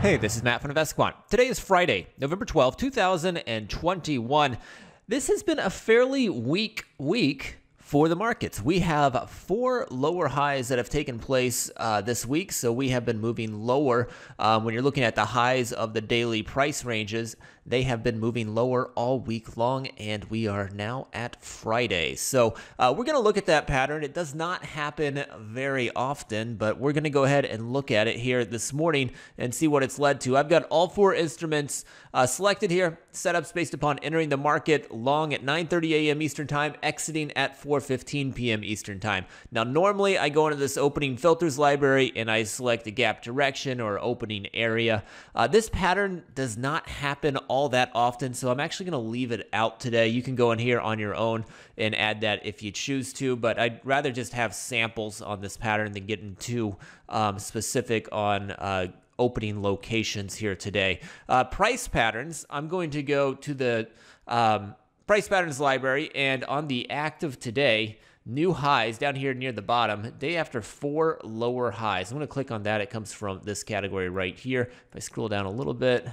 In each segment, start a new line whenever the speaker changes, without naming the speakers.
Hey, this is Matt from InvestiQuant. Today is Friday, November 12th, 2021. This has been a fairly weak week for the markets. We have 4 lower highs that have taken place this week, so we have been moving lower. When you're looking at the highs of the daily price ranges, they have been moving lower all week long, and we are now at Friday. So we're going to look at that pattern. It does not happen very often, but we're going to go ahead and look at it here this morning and see what it's led to. I've got all 4 instruments selected here, setups based upon entering the market long at 9:30 a.m. Eastern Time, exiting at 4:15 p.m. Eastern Time. Now, normally I go into this opening filters library and I select a gap direction or opening area. This pattern does not happen all that often, so I'm actually going to leave it out today. You can go in here on your own and add that if you choose to, but I'd rather just have samples on this pattern than getting too specific on opening locations here today. Price patterns, I'm going to go to the price patterns library, and on the active today, new highs down here near the bottom, day after 4 lower highs. I'm going to click on that. It comes from this category right here. If I scroll down a little bit,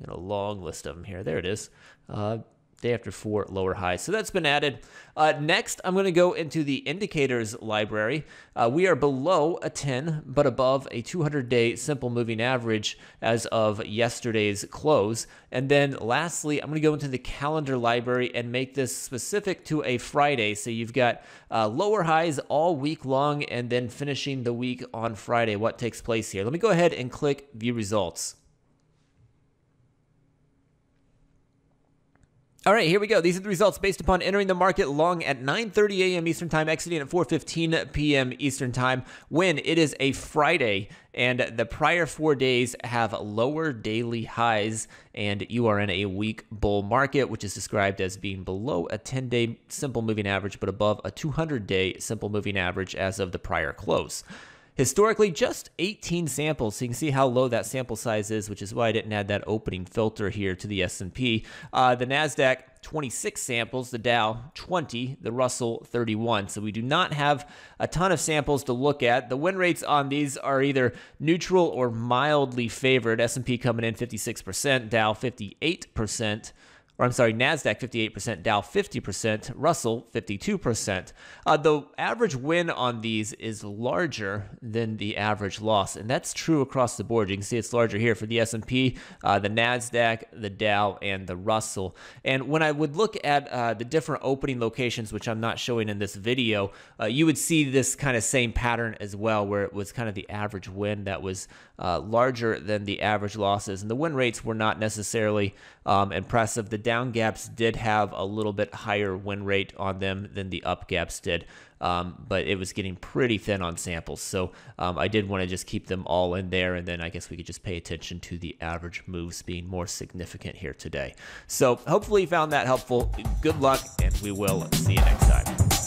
a long list of them here. There it is. Day after 4 lower highs. So that's been added. Next, I'm going to go into the indicators library. We are below a 10, but above a 200-day simple moving average as of yesterday's close. And then lastly, I'm going to go into the calendar library and make this specific to a Friday. So you've got lower highs all week long and then finishing the week on Friday. What takes place here? Let me go ahead and click View Results. All right, here we go. These are the results based upon entering the market long at 9:30 a.m. Eastern Time, exiting at 4:15 p.m. Eastern Time, when it is a Friday and the prior 4 days have lower daily highs, and you are in a weak bull market, which is described as being below a 10-day simple moving average, but above a 200-day simple moving average as of the prior close. Historically, just 18 samples, so you can see how low that sample size is, which is why I didn't add that opening filter here to the S&P. The NASDAQ, 26 samples, the Dow, 20, the Russell, 31. So we do not have a ton of samples to look at. The win rates on these are either neutral or mildly favored. S&P coming in 56%, Dow 58%. Or I'm sorry, NASDAQ 58%, Dow 50%, Russell 52%. The average win on these is larger than the average loss, and that's true across the board. You can see it's larger here for the S&P, the NASDAQ, the Dow, and the Russell. And when I would look at the different opening locations, which I'm not showing in this video, you would see this kind of same pattern as well, where it was kind of the average win that was larger than the average losses, and the win rates were not necessarily impressive. The down gaps did have a little bit higher win rate on them than the up gaps did, but it was getting pretty thin on samples. So I did want to just keep them all in there, and then I guess we could just pay attention to the average moves being more significant here today. So hopefully you found that helpful. Good luck, and we will see you next time.